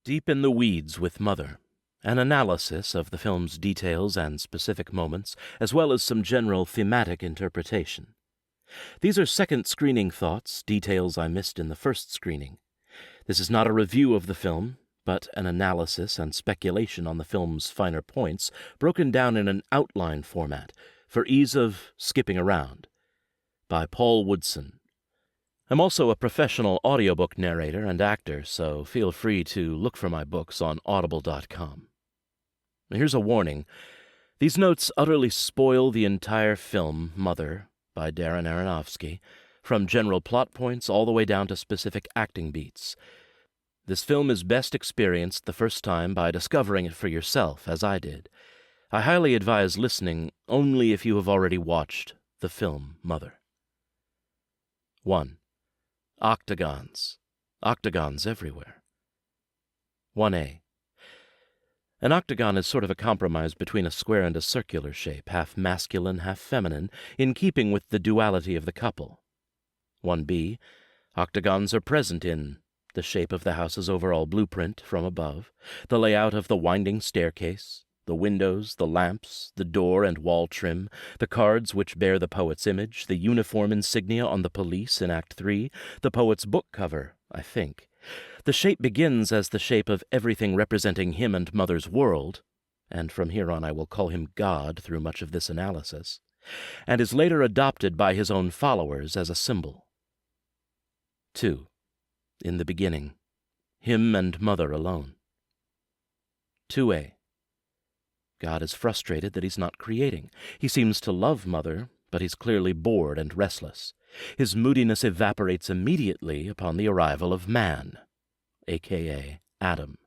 Deep in the Weeds with Mother, an analysis of the film's details and specific moments, as well as some general thematic interpretation. These are second screening thoughts, details I missed in the first screening. This is not a review of the film, but an analysis and speculation on the film's finer points, broken down in an outline format, for ease of skipping around. By Paul Woodson. I'm also a professional audiobook narrator and actor, so feel free to look for my books on audible.com. Here's a warning. These notes utterly spoil the entire film, Mother, by Darren Aronofsky, from general plot points all the way down to specific acting beats. This film is best experienced the first time by discovering it for yourself, as I did. I highly advise listening only if you have already watched the film Mother. 1. Octagons. Octagons everywhere. 1a. An octagon is sort of a compromise between a square and a circular shape, half masculine, half feminine, in keeping with the duality of the couple. 1b. Octagons are present in the shape of the house's overall blueprint from above, the layout of the winding staircase, the windows, the lamps, the door and wall trim, the cards which bear the poet's image, the uniform insignia on the police in Act 3, the poet's book cover, I think. The shape begins as the shape of everything representing him and Mother's world, and from here on I will call him God through much of this analysis, and is later adopted by his own followers as a symbol. 2. In the beginning, him and Mother alone. 2a. God is frustrated that he's not creating. He seems to love Mother, but he's clearly bored and restless. His moodiness evaporates immediately upon the arrival of man, a.k.a. Adam,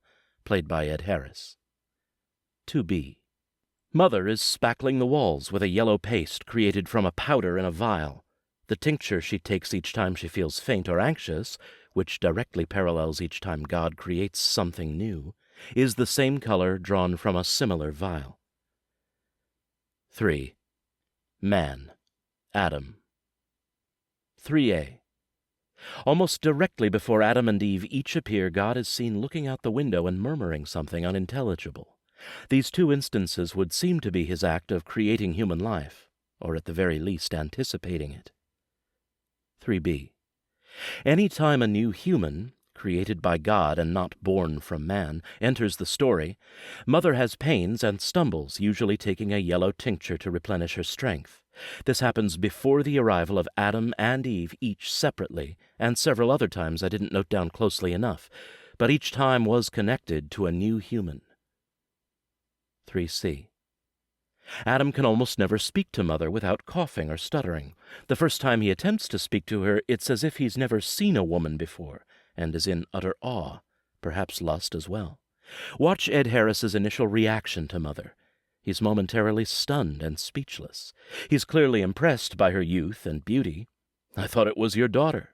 played by Ed Harris. 2b. Mother is spackling the walls with a yellow paste created from a powder in a vial. The tincture she takes each time she feels faint or anxious, which directly parallels each time God creates something new, is the same color drawn from a similar vial. 3. Man, Adam. 3a. Almost directly before Adam and Eve each appear, God is seen looking out the window and murmuring something unintelligible. These two instances would seem to be his act of creating human life, or at the very least anticipating it. 3b. Any time a new human, created by God and not born from man, enters the story, Mother has pains and stumbles, usually taking a yellow tincture to replenish her strength. This happens before the arrival of Adam and Eve, each separately, and several other times I didn't note down closely enough, but each time was connected to a new human. 3c. Adam can almost never speak to Mother without coughing or stuttering. The first time he attempts to speak to her, it's as if he's never seen a woman before, and is in utter awe, perhaps lust as well. Watch Ed Harris's initial reaction to Mother. He's momentarily stunned and speechless. He's clearly impressed by her youth and beauty. "I thought it was your daughter."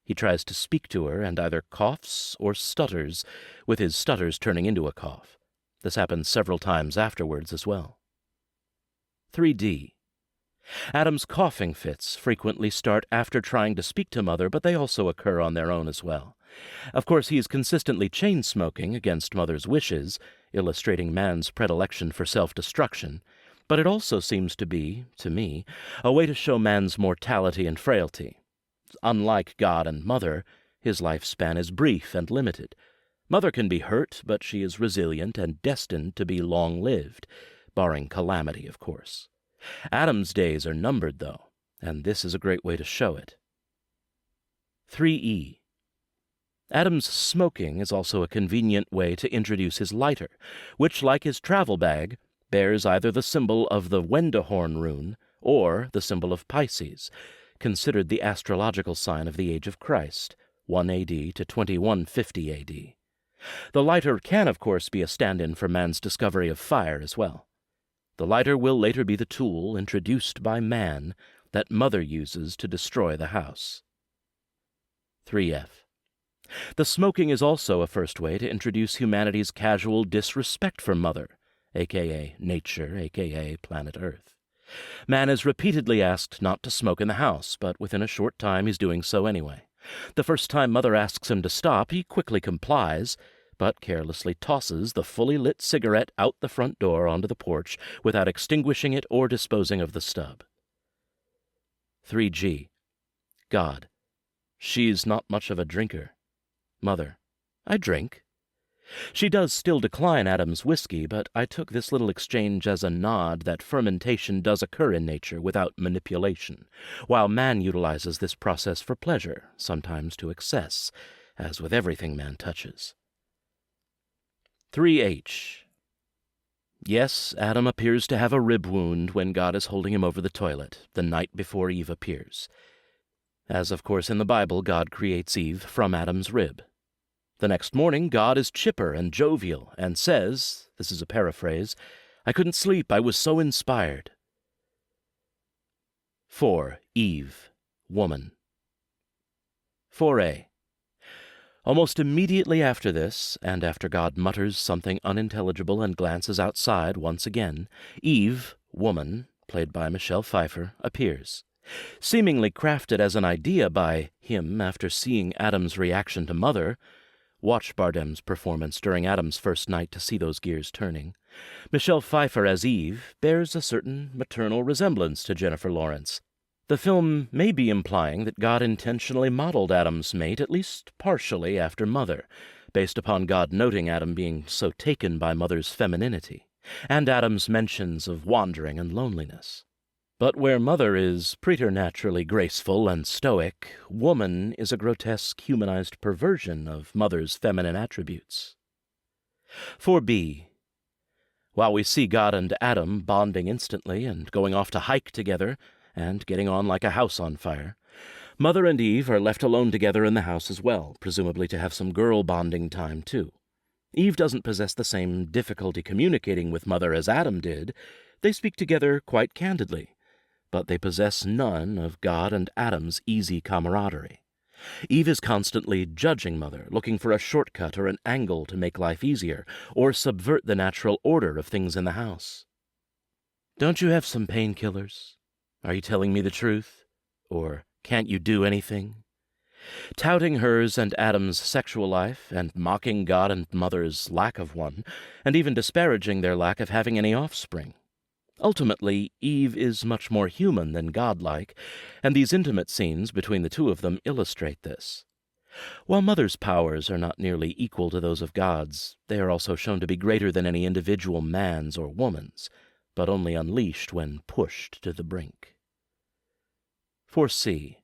He tries to speak to her and either coughs or stutters, with his stutters turning into a cough. This happens several times afterwards as well. 3d. Adam's coughing fits frequently start after trying to speak to Mother, but they also occur on their own as well. Of course, he is consistently chain-smoking against Mother's wishes, illustrating man's predilection for self-destruction, but it also seems to be, to me, a way to show man's mortality and frailty. Unlike God and Mother, his lifespan is brief and limited. Mother can be hurt, but she is resilient and destined to be long-lived, barring calamity, of course. Adam's days are numbered, though, and this is a great way to show it. 3e. Adam's smoking is also a convenient way to introduce his lighter, which, like his travel bag, bears either the symbol of the Wendehorn rune or the symbol of Pisces, considered the astrological sign of the age of Christ, 1 AD to 2150 AD. The lighter can, of course, be a stand-in for man's discovery of fire as well. The lighter will later be the tool introduced by man that Mother uses to destroy the house. 3f. The smoking is also a first way to introduce humanity's casual disrespect for Mother, a.k.a. nature, a.k.a. planet Earth. Man is repeatedly asked not to smoke in the house, but within a short time he's doing so anyway. The first time Mother asks him to stop, he quickly complies, but carelessly tosses the fully lit cigarette out the front door onto the porch without extinguishing it or disposing of the stub. 3G. God. She's not much of a drinker. Mother. I drink. She does still decline Adam's whiskey, but I took this little exchange as a nod that fermentation does occur in nature without manipulation, while man utilizes this process for pleasure, sometimes to excess, as with everything man touches. 3H. Yes, Adam appears to have a rib wound when God is holding him over the toilet, the night before Eve appears. As, of course, in the Bible, God creates Eve from Adam's rib. The next morning, God is chipper and jovial and says, this is a paraphrase, I couldn't sleep, I was so inspired. 4. Eve, woman. 4a. Almost immediately after this, and after God mutters something unintelligible and glances outside once again, Eve, woman, played by Michelle Pfeiffer, appears. Seemingly crafted as an idea by him after seeing Adam's reaction to Mother. Watch Bardem's performance during Adam's first night to see those gears turning. Michelle Pfeiffer as Eve bears a certain maternal resemblance to Jennifer Lawrence. The film may be implying that God intentionally modeled Adam's mate at least partially after Mother, based upon God noting Adam being so taken by Mother's femininity, and Adam's mentions of wandering and loneliness. But where Mother is preternaturally graceful and stoic, woman is a grotesque humanized perversion of Mother's feminine attributes. 4b. While we see God and Adam bonding instantly and going off to hike together and getting on like a house on fire, Mother and Eve are left alone together in the house as well, presumably to have some girl bonding time too. Eve doesn't possess the same difficulty communicating with Mother as Adam did. They speak together quite candidly, but they possess none of God and Adam's easy camaraderie. Eve is constantly judging Mother, looking for a shortcut or an angle to make life easier, or subvert the natural order of things in the house. Don't you have some painkillers? Are you telling me the truth? Or can't you do anything? Touting hers and Adam's sexual life, and mocking God and Mother's lack of one, and even disparaging their lack of having any offspring. Ultimately, Eve is much more human than godlike, and these intimate scenes between the two of them illustrate this. While Mother's powers are not nearly equal to those of God's, they are also shown to be greater than any individual man's or woman's, but only unleashed when pushed to the brink. 4c.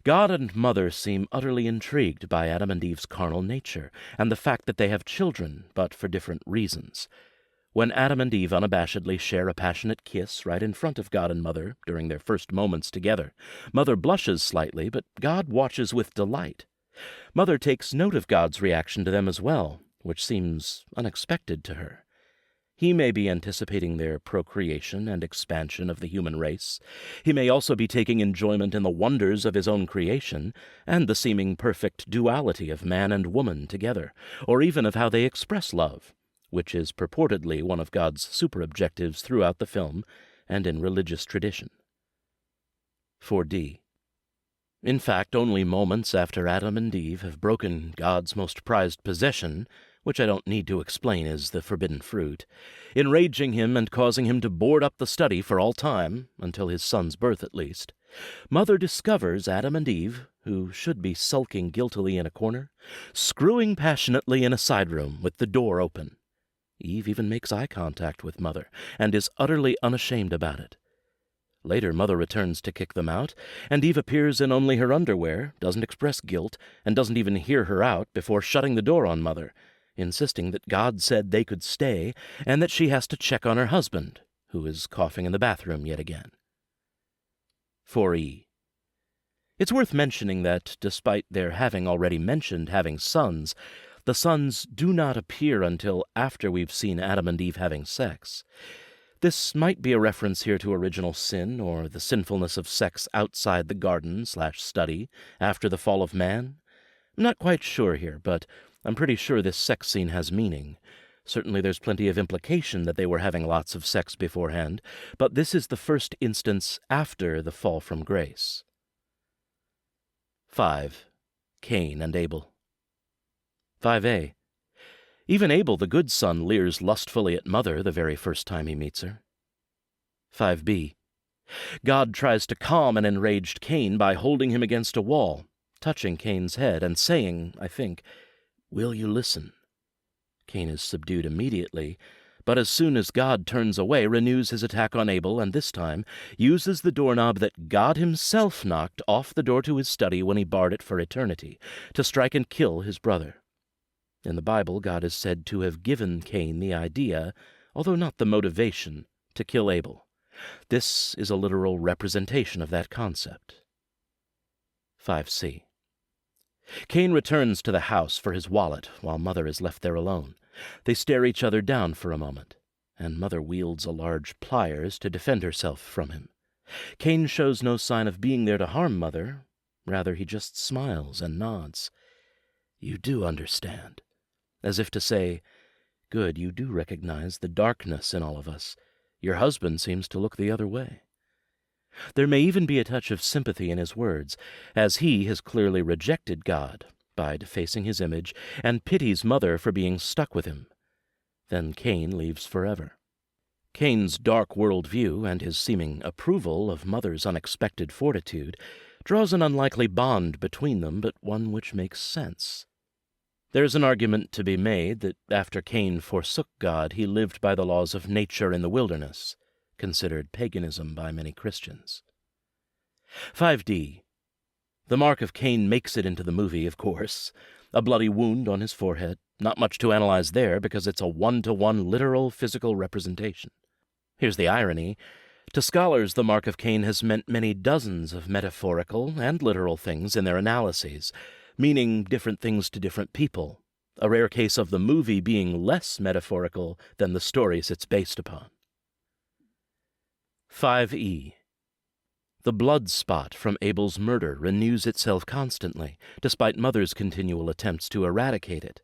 God and Mother seem utterly intrigued by Adam and Eve's carnal nature, and the fact that they have children, but for different reasons. When Adam and Eve unabashedly share a passionate kiss right in front of God and Mother during their first moments together, Mother blushes slightly, but God watches with delight. Mother takes note of God's reaction to them as well, which seems unexpected to her. He may be anticipating their procreation and expansion of the human race. He may also be taking enjoyment in the wonders of his own creation, and the seeming perfect duality of man and woman together, or even of how they express love, which is purportedly one of God's super-objectives throughout the film and in religious tradition. 4d. In fact, only moments after Adam and Eve have broken God's most prized possession, which I don't need to explain is the forbidden fruit, enraging him and causing him to board up the study for all time, until his son's birth at least, Mother discovers Adam and Eve, who should be sulking guiltily in a corner, screwing passionately in a side room with the door open. Eve even makes eye contact with Mother, and is utterly unashamed about it. Later, Mother returns to kick them out, and Eve appears in only her underwear, doesn't express guilt, and doesn't even hear her out before shutting the door on Mother, insisting that God said they could stay, and that she has to check on her husband, who is coughing in the bathroom yet again. 4e. It's worth mentioning that, despite their having already mentioned having sons, the sons do not appear until after we've seen Adam and Eve having sex. This might be a reference here to original sin, or the sinfulness of sex outside the garden/study after the fall of man. I'm not quite sure here, but I'm pretty sure this sex scene has meaning. Certainly there's plenty of implication that they were having lots of sex beforehand, but this is the first instance after the fall from grace. 5. Cain and Abel. 5a. Even Abel, the good son, leers lustfully at Mother the very first time he meets her. 5b. God tries to calm an enraged Cain by holding him against a wall, touching Cain's head, and saying, I think, "Will you listen?" Cain is subdued immediately, but as soon as God turns away, renews his attack on Abel, and this time uses the doorknob that God himself knocked off the door to his study when he barred it for eternity, to strike and kill his brother. In the Bible, God is said to have given Cain the idea, although not the motivation, to kill Abel. This is a literal representation of that concept. 5c. Cain returns to the house for his wallet while Mother is left there alone. They stare each other down for a moment, and Mother wields a large pliers to defend herself from him. Cain shows no sign of being there to harm Mother. Rather, he just smiles and nods. "You do understand," as if to say, "Good, you do recognize the darkness in all of us. Your husband seems to look the other way." There may even be a touch of sympathy in his words, as he has clearly rejected God by defacing his image, and pities Mother for being stuck with him. Then Cain leaves forever. Cain's dark worldview and his seeming approval of Mother's unexpected fortitude draws an unlikely bond between them, but one which makes sense. There is an argument to be made that after Cain forsook God, he lived by the laws of nature in the wilderness, considered paganism by many Christians. 5d. The mark of Cain makes it into the movie, of course. A bloody wound on his forehead. Not much to analyze there because it's a one-to-one literal physical representation. Here's the irony. To scholars, the mark of Cain has meant many dozens of metaphorical and literal things in their analyses, meaning different things to different people, a rare case of the movie being less metaphorical than the stories it's based upon. 5e. The blood spot from Abel's murder renews itself constantly, despite Mother's continual attempts to eradicate it.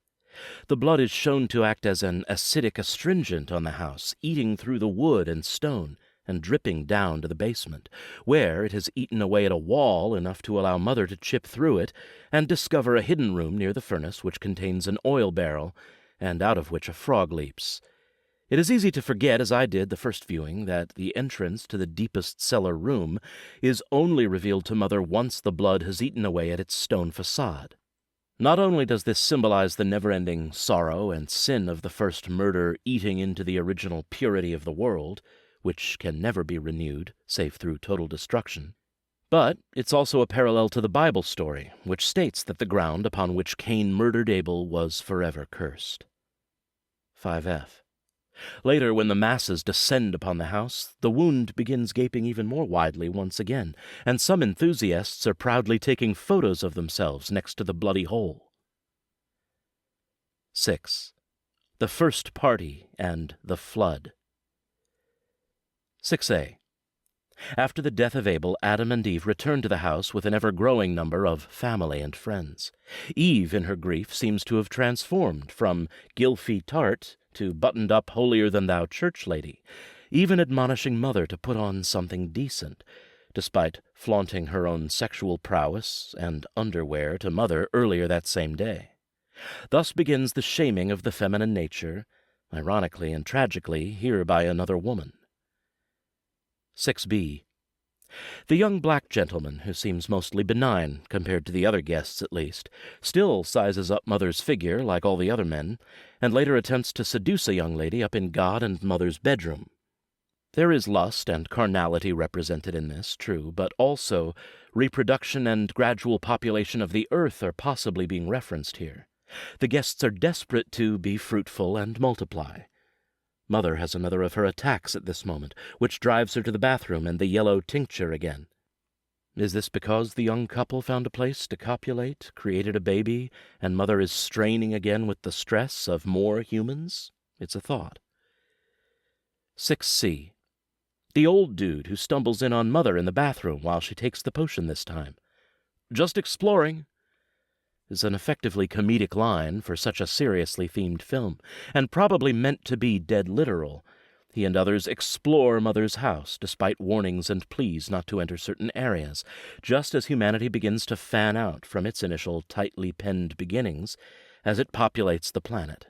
The blood is shown to act as an acidic astringent on the house, eating through the wood and stone, and dripping down to the basement, where it has eaten away at a wall enough to allow Mother to chip through it and discover a hidden room near the furnace which contains an oil barrel, and out of which a frog leaps. It is easy to forget, as I did the first viewing, that the entrance to the deepest cellar room is only revealed to Mother once the blood has eaten away at its stone facade. Not only does this symbolize the never-ending sorrow and sin of the first murder eating into the original purity of the world, which can never be renewed, save through total destruction, but it's also a parallel to the Bible story, which states that the ground upon which Cain murdered Abel was forever cursed. 5f. Later, when the masses descend upon the house, the wound begins gaping even more widely once again, and some enthusiasts are proudly taking photos of themselves next to the bloody hole. 6. The first party and the flood. 6a. After the death of Abel, Adam and Eve return to the house with an ever-growing number of family and friends. Eve, in her grief, seems to have transformed from Gilfy tart to buttoned-up holier-than-thou church lady, even admonishing Mother to put on something decent, despite flaunting her own sexual prowess and underwear to Mother earlier that same day. Thus begins the shaming of the feminine nature, ironically and tragically, here by another woman. 6b. The young black gentleman, who seems mostly benign, compared to the other guests at least, still sizes up Mother's figure like all the other men, and later attempts to seduce a young lady up in God and Mother's bedroom. There is lust and carnality represented in this, true, but also reproduction and gradual population of the earth are possibly being referenced here. The guests are desperate to be fruitful and multiply. Mother has another of her attacks at this moment, which drives her to the bathroom and the yellow tincture again. Is this because the young couple found a place to copulate, created a baby, and Mother is straining again with the stress of more humans? It's a thought. 6c. The old dude who stumbles in on Mother in the bathroom while she takes the potion this time. "Just exploring," is an effectively comedic line for such a seriously themed film, and probably meant to be dead literal. He and others explore Mother's house, despite warnings and pleas not to enter certain areas, just as humanity begins to fan out from its initial tightly penned beginnings as it populates the planet.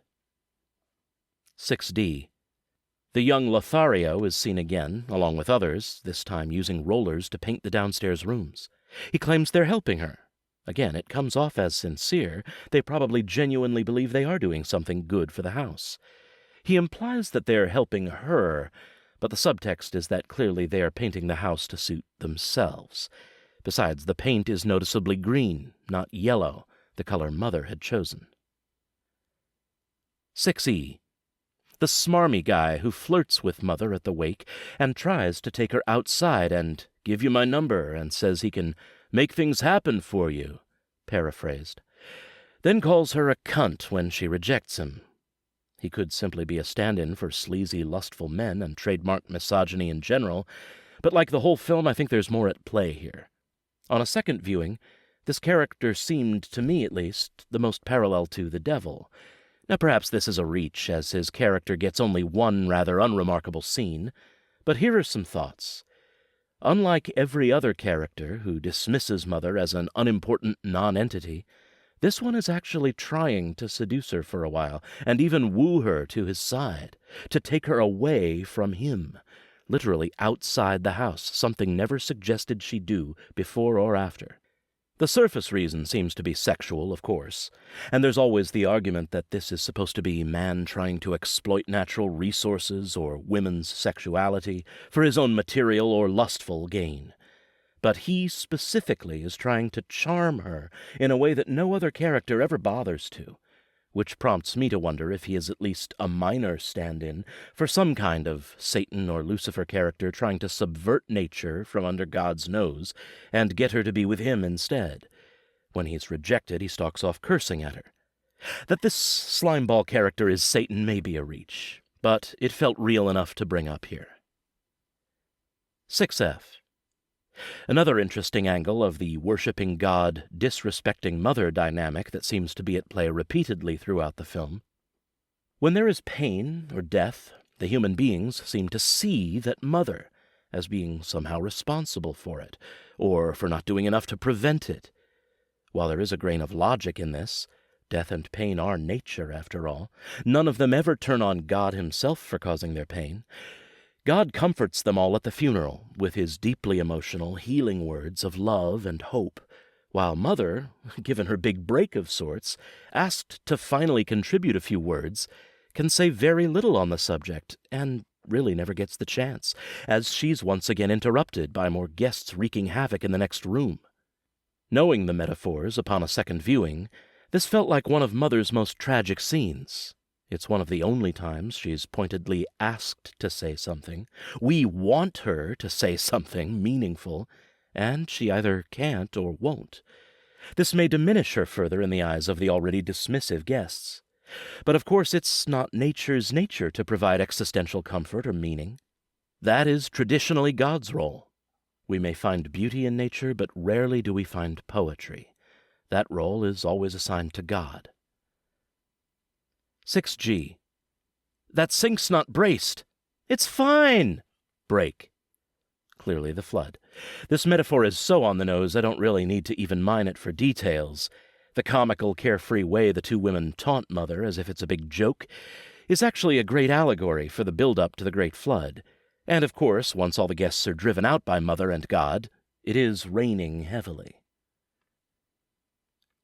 6D. The young Lothario is seen again, along with others, this time using rollers to paint the downstairs rooms. He claims they're helping her. Again, it comes off as sincere. They probably genuinely believe they are doing something good for the house. He implies that they're helping her, but the subtext is that clearly they are painting the house to suit themselves. Besides, the paint is noticeably green, not yellow, the color Mother had chosen. 6E. The smarmy guy who flirts with Mother at the wake and tries to take her outside and give you my number and says he can make things happen for you, paraphrased, then calls her a cunt when she rejects him. He could simply be a stand-in for sleazy, lustful men and trademark misogyny in general, but like the whole film, I think there's more at play here. On a second viewing, this character seemed, to me at least, the most parallel to the devil. Now perhaps this is a reach, as his character gets only one rather unremarkable scene, but here are some thoughts. Unlike every other character who dismisses Mother as an unimportant non-entity, this one is actually trying to seduce her for a while, and even woo her to his side, to take her away from him, literally outside the house, something never suggested she do before or after. The surface reason seems to be sexual, of course, and there's always the argument that this is supposed to be man trying to exploit natural resources or women's sexuality for his own material or lustful gain. But he specifically is trying to charm her in a way that no other character ever bothers to, which prompts me to wonder if he is at least a minor stand-in for some kind of Satan or Lucifer character trying to subvert nature from under God's nose and get her to be with him instead. When he's rejected, he stalks off cursing at her. That this slimeball character is Satan may be a reach, but it felt real enough to bring up here. 6F. Another interesting angle of the worshipping God, disrespecting Mother dynamic that seems to be at play repeatedly throughout the film. When there is pain or death, the human beings seem to see that Mother as being somehow responsible for it, or for not doing enough to prevent it. While there is a grain of logic in this, death and pain are nature after all. None of them ever turn on God himself for causing their pain. God comforts them all at the funeral with his deeply emotional, healing words of love and hope, while Mother, given her big break of sorts, asked to finally contribute a few words, can say very little on the subject, and really never gets the chance, as she's once again interrupted by more guests wreaking havoc in the next room. Knowing the metaphors upon a second viewing, this felt like one of Mother's most tragic scenes. It's one of the only times she's pointedly asked to say something. We want her to say something meaningful, and she either can't or won't. This may diminish her further in the eyes of the already dismissive guests. But of course it's not nature's nature to provide existential comfort or meaning. That is traditionally God's role. We may find beauty in nature, but rarely do we find poetry. That role is always assigned to God. 6G. That sink's not braced. It's fine. Break. Clearly the flood. This metaphor is so on the nose I don't really need to even mine it for details. The comical, carefree way the two women taunt Mother as if it's a big joke is actually a great allegory for the build-up to the Great Flood. And of course, once all the guests are driven out by Mother and God, it is raining heavily.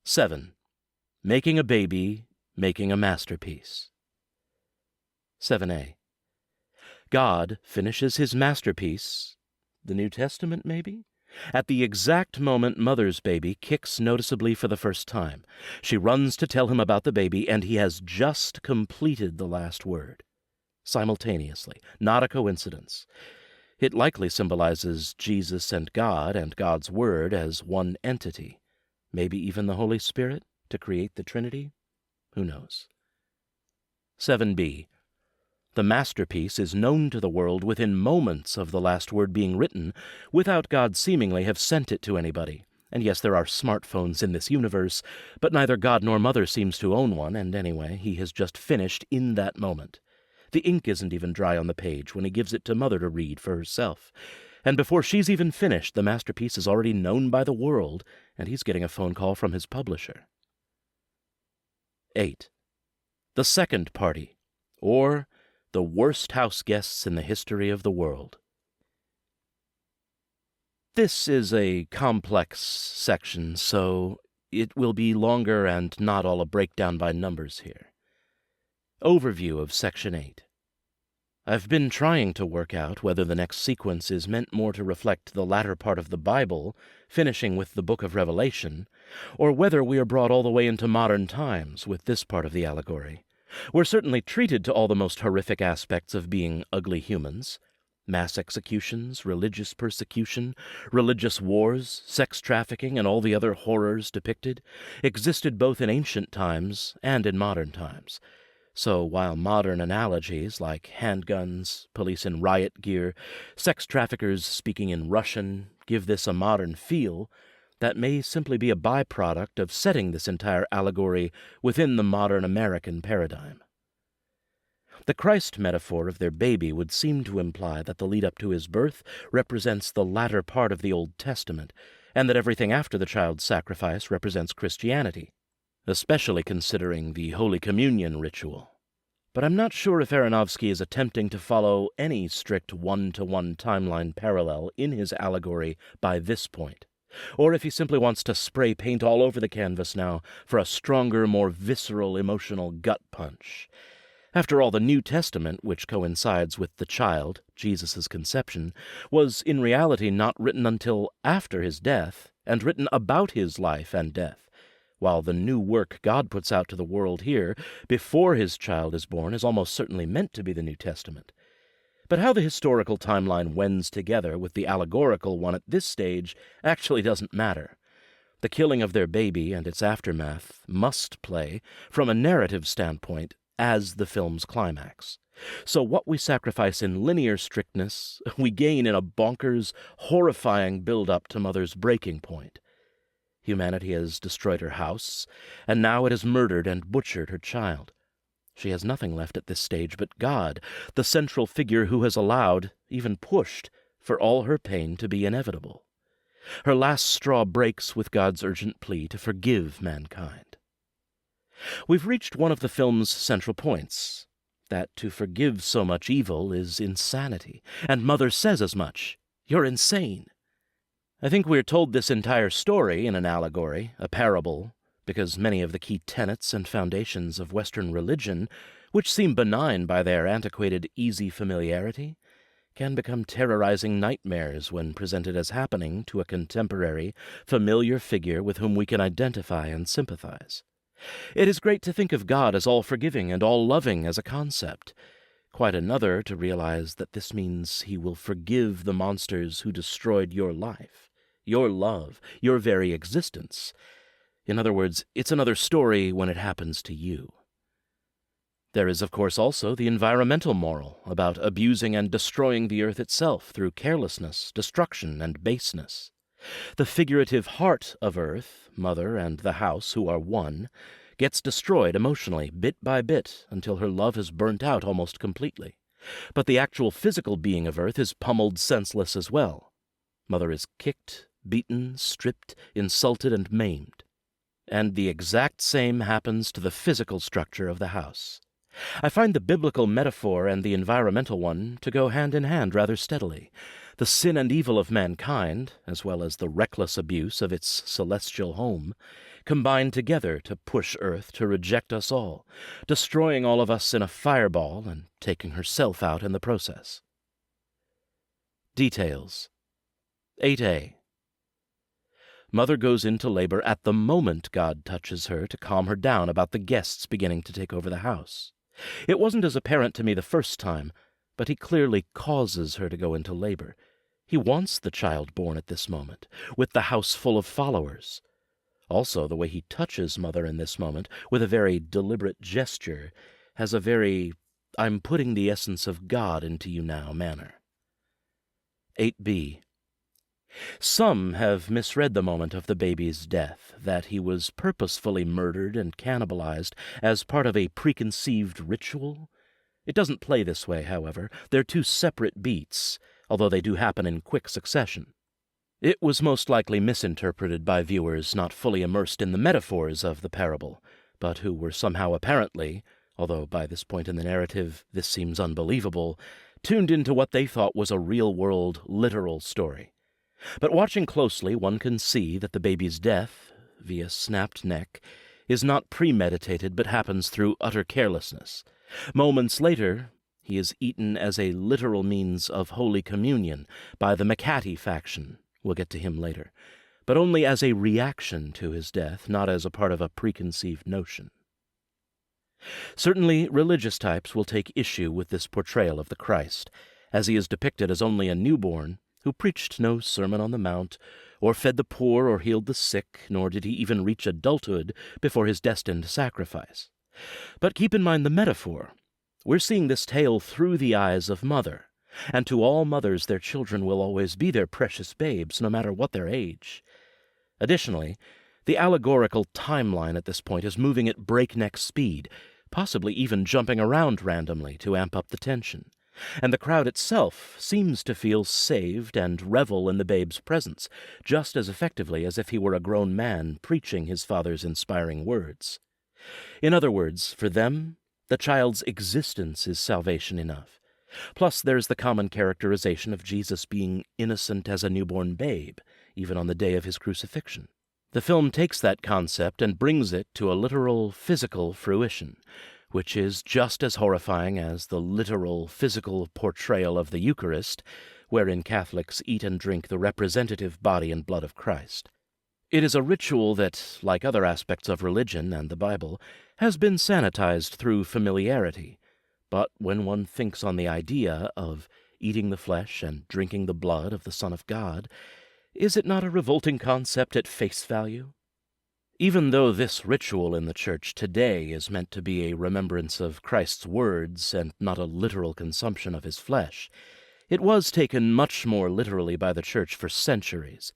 7. Making a baby, making a masterpiece. 7A. God finishes his masterpiece, the New Testament maybe, at the exact moment Mother's baby kicks noticeably for the first time. She runs to tell him about the baby, and he has just completed the last word. Simultaneously, not a coincidence. It likely symbolizes Jesus and God's Word as one entity, maybe even the Holy Spirit to create the Trinity. Who knows? 7B. The masterpiece is known to the world within moments of the last word being written, without God seemingly have sent it to anybody. And yes, there are smartphones in this universe, but neither God nor Mother seems to own one, and anyway, he has just finished in that moment. The ink isn't even dry on the page when he gives it to Mother to read for herself. And before she's even finished, the masterpiece is already known by the world, and he's getting a phone call from his publisher. 8. The second party, or the worst house guests in the history of the world. This is a complex section, so it will be longer and not all a breakdown by numbers here. Overview of Section 8. I've been trying to work out whether the next sequence is meant more to reflect the latter part of the Bible, finishing with the book of Revelation, or whether we are brought all the way into modern times with this part of the allegory. We're certainly treated to all the most horrific aspects of being ugly humans: mass executions, religious persecution, religious wars, sex trafficking, and all the other horrors depicted existed both in ancient times and in modern times. So while modern analogies like handguns, police in riot gear, sex traffickers speaking in Russian give this a modern feel, that may simply be a byproduct of setting this entire allegory within the modern American paradigm. The Christ metaphor of their baby would seem to imply that the lead-up to his birth represents the latter part of the Old Testament, and that everything after the child's sacrifice represents Christianity, especially considering the Holy Communion ritual. But I'm not sure if Aronofsky is attempting to follow any strict one-to-one timeline parallel in his allegory by this point, or if he simply wants to spray paint all over the canvas now for a stronger, more visceral, emotional gut punch. After all, the New Testament, which coincides with the child, Jesus' conception, was in reality not written until after his death, and written about his life and death, while the new work God puts out to the world here before his child is born is almost certainly meant to be the New Testament. But how the historical timeline wends together with the allegorical one at this stage actually doesn't matter. The killing of their baby and its aftermath must play, from a narrative standpoint, as the film's climax. So what we sacrifice in linear strictness, we gain in a bonkers, horrifying build-up to Mother's breaking point. Humanity has destroyed her house, and now it has murdered and butchered her child. She has nothing left at this stage but God, the central figure who has allowed, even pushed, for all her pain to be inevitable. Her last straw breaks with God's urgent plea to forgive mankind. We've reached one of the film's central points, that to forgive so much evil is insanity, and Mother says as much. You're insane. I think we're told this entire story in an allegory, a parable, because many of the key tenets and foundations of Western religion, which seem benign by their antiquated, easy familiarity, can become terrorizing nightmares when presented as happening to a contemporary, familiar figure with whom we can identify and sympathize. It is great to think of God as all-forgiving and all-loving as a concept. Quite another to realize that this means he will forgive the monsters who destroyed your life, your love, your very existence. In other words, it's another story when it happens to you. There is, of course, also the environmental moral about abusing and destroying the earth itself through carelessness, destruction, and baseness. The figurative heart of Earth, Mother and the house, who are one, gets destroyed emotionally, bit by bit, until her love is burnt out almost completely. But the actual physical being of Earth is pummeled senseless as well. Mother is kicked, beaten, stripped, insulted, and maimed. And the exact same happens to the physical structure of the house. I find the biblical metaphor and the environmental one to go hand in hand rather steadily. The sin and evil of mankind, as well as the reckless abuse of its celestial home, combine together to push Earth to reject us all, destroying all of us in a fireball and taking herself out in the process. Details. 8a. Mother goes into labor at the moment God touches her to calm her down about the guests beginning to take over the house. It wasn't as apparent to me the first time, but he clearly causes her to go into labor. He wants the child born at this moment, with the house full of followers. Also, the way he touches Mother in this moment, with a very deliberate gesture, has a very, I'm putting the essence of God into you now manner. 8b. Some have misread the moment of the baby's death, that he was purposefully murdered and cannibalized as part of a preconceived ritual. It doesn't play this way, however. They're two separate beats, although they do happen in quick succession. It was most likely misinterpreted by viewers not fully immersed in the metaphors of the parable, but who were somehow apparently, although by this point in the narrative this seems unbelievable, tuned into what they thought was a real-world, literal story. But watching closely, one can see that the baby's death, via snapped neck, is not premeditated but happens through utter carelessness. Moments later, he is eaten as a literal means of Holy Communion by the McCatty faction. We'll get to him later. But only as a reaction to his death, not as a part of a preconceived notion. Certainly, religious types will take issue with this portrayal of the Christ, as he is depicted as only a newborn who preached no Sermon on the Mount, or fed the poor or healed the sick, nor did he even reach adulthood before his destined sacrifice. But keep in mind the metaphor. We're seeing this tale through the eyes of mother, and to all mothers their children will always be their precious babes, no matter what their age. Additionally, the allegorical timeline at this point is moving at breakneck speed, possibly even jumping around randomly to amp up the tension. And the crowd itself seems to feel saved and revel in the babe's presence, just as effectively as if he were a grown man preaching his father's inspiring words. In other words, for them, the child's existence is salvation enough. Plus, there's the common characterization of Jesus being innocent as a newborn babe, even on the day of his crucifixion. The film takes that concept and brings it to a literal, physical fruition, which is just as horrifying as the literal, physical portrayal of the Eucharist, wherein Catholics eat and drink the representative body and blood of Christ. It is a ritual that, like other aspects of religion and the Bible, has been sanitized through familiarity, but when one thinks on the idea of eating the flesh and drinking the blood of the Son of God, is it not a revolting concept at face value? Even though this ritual in the Church today is meant to be a remembrance of Christ's words and not a literal consumption of his flesh, it was taken much more literally by the Church for centuries,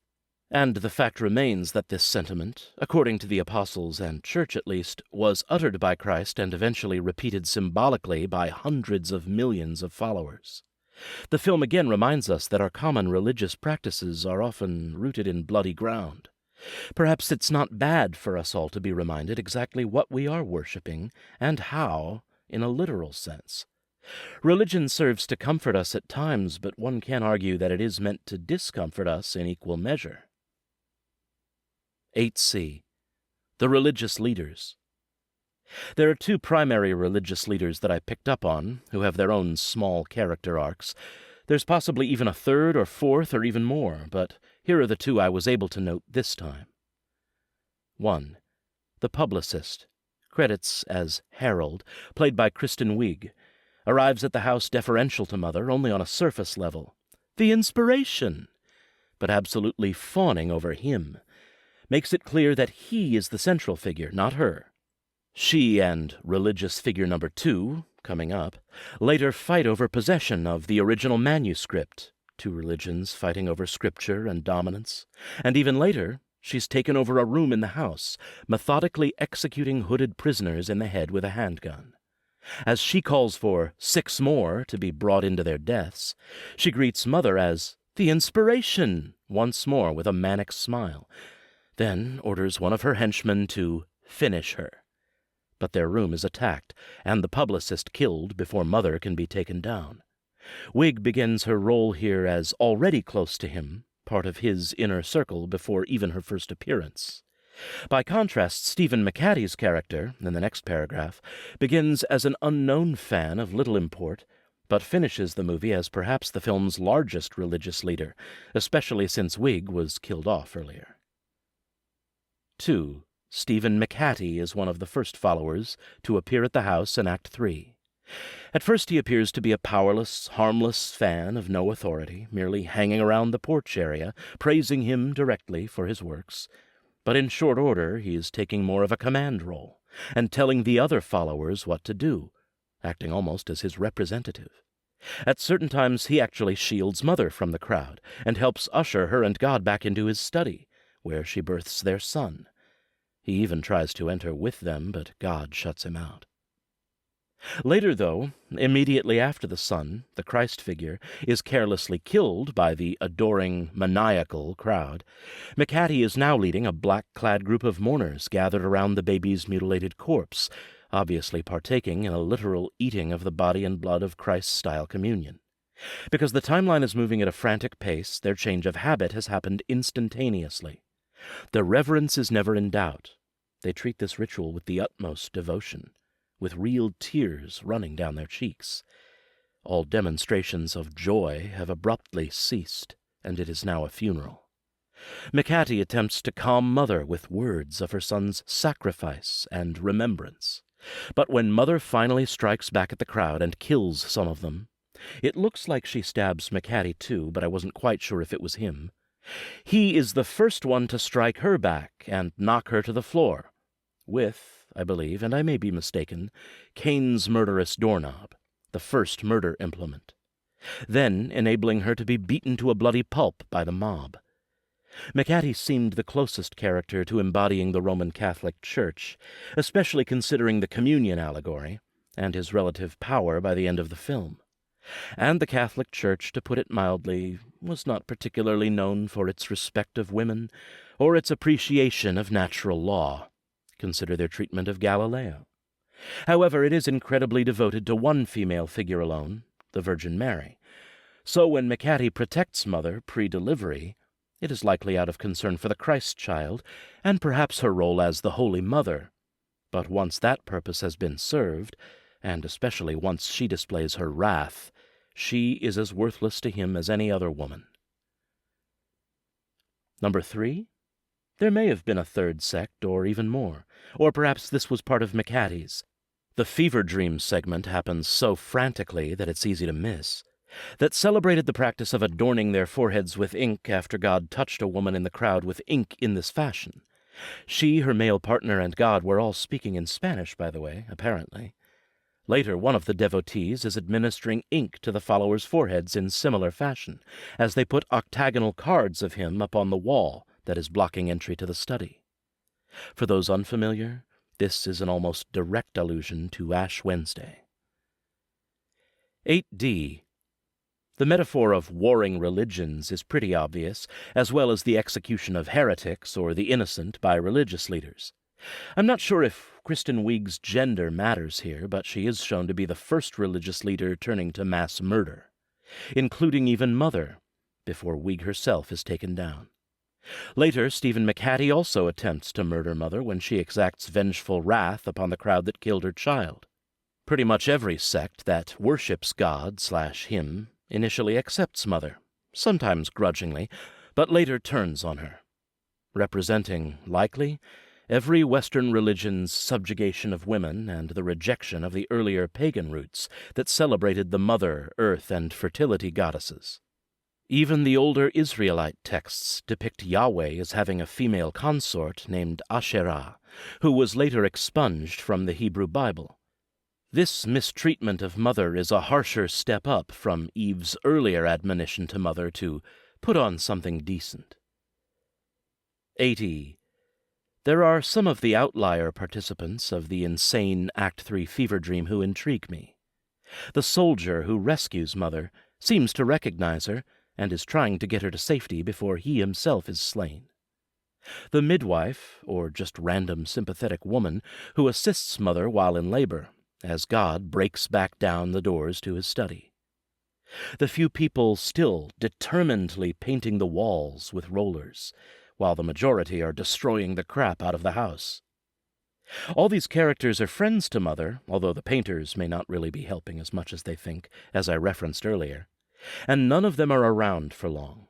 and the fact remains that this sentiment, according to the apostles and Church at least, was uttered by Christ and eventually repeated symbolically by hundreds of millions of followers. The film again reminds us that our common religious practices are often rooted in bloody ground. Perhaps it's not bad for us all to be reminded exactly what we are worshipping and how, in a literal sense. Religion serves to comfort us at times, but one can argue that it is meant to discomfort us in equal measure. 8c. The religious leaders. There are two primary religious leaders that I picked up on, who have their own small character arcs. There's possibly even a third or fourth or even more, but here are the two I was able to note this time. 1. The publicist, credits as Harold, played by Kristen Wiig, arrives at the house deferential to Mother only on a surface level. The inspiration! But absolutely fawning over him. Makes it clear that he is the central figure, not her. She and religious figure number 2, coming up, later fight over possession of the original manuscript, two religions fighting over scripture and dominance, and even later, she's taken over a room in the house, methodically executing hooded prisoners in the head with a handgun. As she calls for 6 more to be brought into their deaths, she greets Mother as the inspiration once more with a manic smile, then orders one of her henchmen to finish her. But their room is attacked, and the publicist killed before Mother can be taken down. Wiig begins her role here as already close to him, part of his inner circle before even her first appearance. By contrast, Stephen McCatty's character, in the next paragraph, begins as an unknown fan of little import, but finishes the movie as perhaps the film's largest religious leader, especially since Wiig was killed off earlier. 2. Stephen McCatty is one of the first followers to appear at the house in Act 3. At first he appears to be a powerless, harmless fan of no authority, merely hanging around the porch area, praising him directly for his works. But in short order he is taking more of a command role, and telling the other followers what to do, acting almost as his representative. At certain times he actually shields Mother from the crowd, and helps usher her and God back into his study, where she births their son. He even tries to enter with them, but God shuts him out. Later, though, immediately after the son, the Christ figure, is carelessly killed by the adoring, maniacal crowd, McCatty is now leading a black-clad group of mourners gathered around the baby's mutilated corpse, obviously partaking in a literal eating of the body and blood of Christ-style communion. Because the timeline is moving at a frantic pace, their change of habit has happened instantaneously. Their reverence is never in doubt. They treat this ritual with the utmost devotion, with real tears running down their cheeks. All demonstrations of joy have abruptly ceased, and it is now a funeral. McCatty attempts to calm Mother with words of her son's sacrifice and remembrance. But when Mother finally strikes back at the crowd and kills some of them, it looks like she stabs McCatty too, but I wasn't quite sure if it was him. He is the first one to strike her back and knock her to the floor, with, I believe, and I may be mistaken, Cain's murderous doorknob, the first murder implement, then enabling her to be beaten to a bloody pulp by the mob. McCatty seemed the closest character to embodying the Roman Catholic Church, especially considering the communion allegory and his relative power by the end of the film. And the Catholic Church, to put it mildly, was not particularly known for its respect of women or its appreciation of natural law. Consider their treatment of Galileo. However, it is incredibly devoted to one female figure alone, the Virgin Mary. So when McCatty protects Mother pre-delivery, it is likely out of concern for the Christ child, and perhaps her role as the Holy Mother. But once that purpose has been served, and especially once she displays her wrath, she is as worthless to him as any other woman. Number 3? There may have been a third sect, or even more, or perhaps this was part of McCatty's. The fever dream segment happens so frantically that it's easy to miss, that celebrated the practice of adorning their foreheads with ink after God touched a woman in the crowd with ink in this fashion. She, her male partner, and God were all speaking in Spanish, by the way, apparently. Later, one of the devotees is administering ink to the followers' foreheads in similar fashion, as they put octagonal cards of him upon the wall that is blocking entry to the study. For those unfamiliar, this is an almost direct allusion to Ash Wednesday. 8D. The metaphor of warring religions is pretty obvious, as well as the execution of heretics or the innocent by religious leaders. I'm not sure if Kristen Wiig's gender matters here, but she is shown to be the first religious leader turning to mass murder, including even Mother, before Wiig herself is taken down. Later, Stephen McCatty also attempts to murder Mother when she exacts vengeful wrath upon the crowd that killed her child. Pretty much every sect that worships God/him initially accepts Mother, sometimes grudgingly, but later turns on her, representing, likely, every Western religion's subjugation of women and the rejection of the earlier pagan roots that celebrated the mother, earth, and fertility goddesses. Even the older Israelite texts depict Yahweh as having a female consort named Asherah, who was later expunged from the Hebrew Bible. This mistreatment of Mother is a harsher step up from Eve's earlier admonition to Mother to put on something decent. 80. There are some of the outlier participants of the insane Act 3 fever dream who intrigue me. The soldier who rescues Mother seems to recognize her and is trying to get her to safety before he himself is slain. The midwife, or just random sympathetic woman, who assists Mother while in labor, as God breaks back down the doors to his study. The few people still determinedly painting the walls with rollers, while the majority are destroying the crap out of the house. All these characters are friends to Mother, although the painters may not really be helping as much as they think, as I referenced earlier, and none of them are around for long.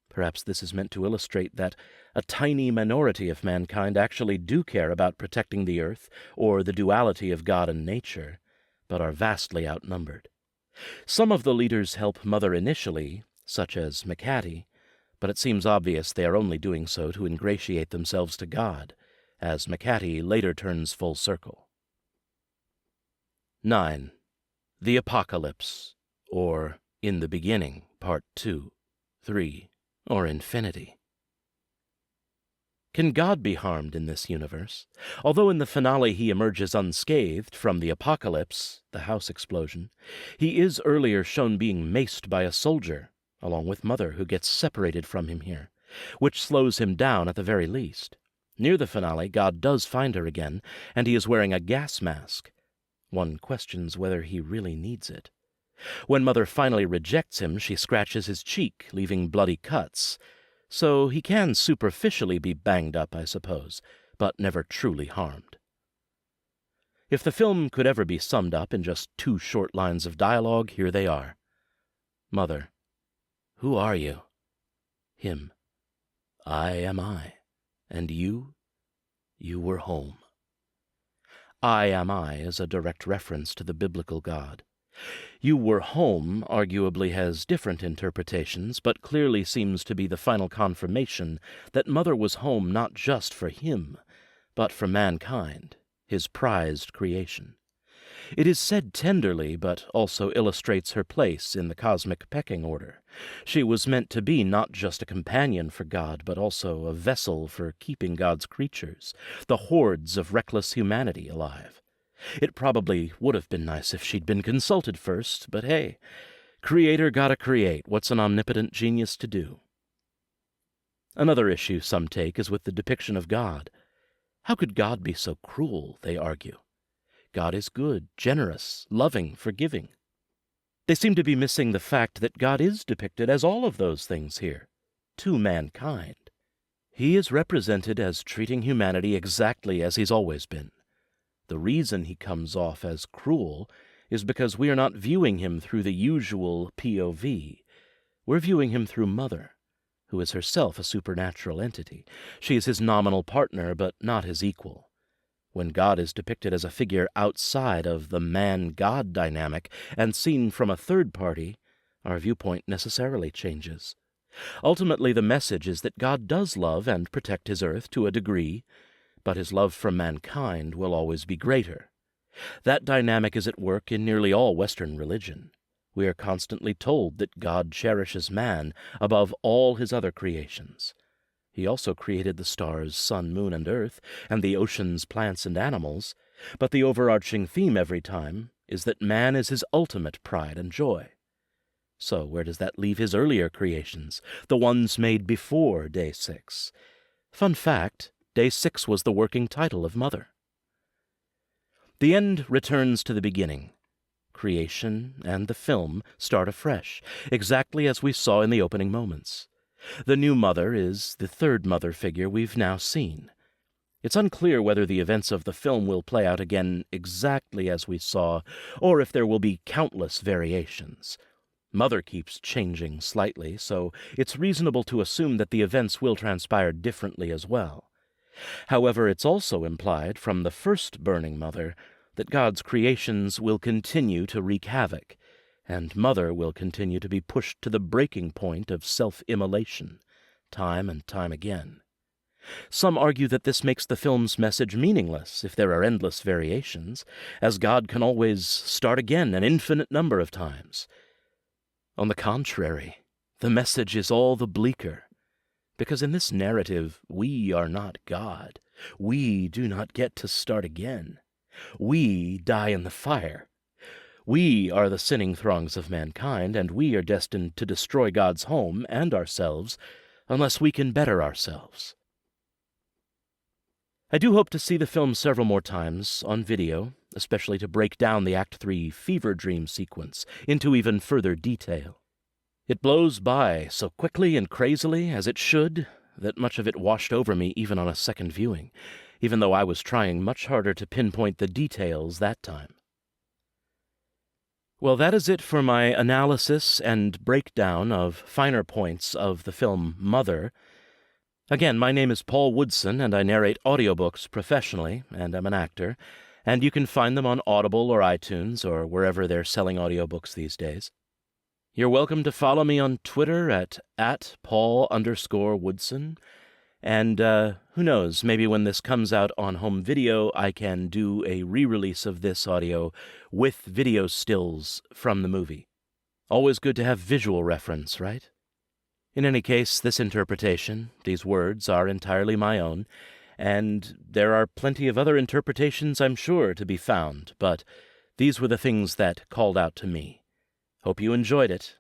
Perhaps this is meant to illustrate that a tiny minority of mankind actually do care about protecting the earth or the duality of God and nature, but are vastly outnumbered. Some of the leaders help Mother initially, such as McCatty, but it seems obvious they are only doing so to ingratiate themselves to God, as McCatty later turns full circle. 9. The Apocalypse, or In the Beginning, Part 2, 3, or Infinity. Can God be harmed in this universe? Although in the finale he emerges unscathed from the apocalypse, the house explosion, he is earlier shown being maced by a soldier, along with Mother, who gets separated from him here, which slows him down at the very least. Near the finale, God does find her again, and he is wearing a gas mask. One questions whether he really needs it. When Mother finally rejects him, she scratches his cheek, leaving bloody cuts. So he can superficially be banged up, I suppose, but never truly harmed. If the film could ever be summed up in just 2 short lines of dialogue, here they are. Mother: who are you? Him: I am I. And you? You were home. I am I is a direct reference to the biblical God. You were home arguably has different interpretations, but clearly seems to be the final confirmation that Mother was home not just for him, but for mankind, his prized creation. It is said tenderly, but also illustrates her place in the cosmic pecking order. She was meant to be not just a companion for God, but also a vessel for keeping God's creatures, the hordes of reckless humanity, alive. It probably would have been nice if she'd been consulted first, but hey, Creator gotta create. What's an omnipotent genius to do? Another issue some take is with the depiction of God. How could God be so cruel, they argue? God is good, generous, loving, forgiving. They seem to be missing the fact that God is depicted as all of those things here, to mankind. He is represented as treating humanity exactly as he's always been. The reason he comes off as cruel is because we are not viewing him through the usual POV. We're viewing him through Mother, who is herself a supernatural entity. She is his nominal partner, but not his equal. When God is depicted as a figure outside of the man-God dynamic and seen from a third party, our viewpoint necessarily changes. Ultimately, the message is that God does love and protect his earth to a degree, but his love for mankind will always be greater. That dynamic is at work in nearly all Western religion. We are constantly told that God cherishes man above all his other creations. He also created the stars, sun, moon, and earth, and the oceans, plants, and animals, but the overarching theme every time is that man is his ultimate pride and joy. So where does that leave his earlier creations, the ones made before Day 6? Fun fact, Day 6 was the working title of Mother. The end returns to the beginning. Creation and the film start afresh, exactly as we saw in the opening moments. The new Mother is the third Mother figure we've now seen. It's unclear whether the events of the film will play out again exactly as we saw, or if there will be countless variations. Mother keeps changing slightly, so it's reasonable to assume that the events will transpire differently as well. However, it's also implied from the first burning Mother that God's creations will continue to wreak havoc, and Mother will continue to be pushed to the breaking point of self-immolation, time and time again. Some argue that this makes the film's message meaningless if there are endless variations, as God can always start again an infinite number of times. On the contrary, the message is all the bleaker, because in this narrative we are not God. We do not get to start again. We die in the fire. We are the sinning throngs of mankind, and we are destined to destroy God's home and ourselves unless we can better ourselves. I do hope to see the film several more times on video, especially to break down the Act 3 fever dream sequence into even further detail. It blows by so quickly and crazily, as it should, that much of it washed over me even on a second viewing, even though I was trying much harder to pinpoint the details that time. Well, that is it for my analysis and breakdown of finer points of the film Mother. Again, my name is Paul Woodson, and I narrate audiobooks professionally, and I'm an actor, and you can find them on Audible or iTunes or wherever they're selling audiobooks these days. You're welcome to follow me on Twitter at @Paul_Woodson, and who knows, maybe when this comes out on home video, I can do a re-release of this audio with video stills from the movie. Always good to have visual reference, right? In any case, this interpretation, these words, are entirely my own, and there are plenty of other interpretations, I'm sure, to be found, but these were the things that called out to me. Hope you enjoyed it,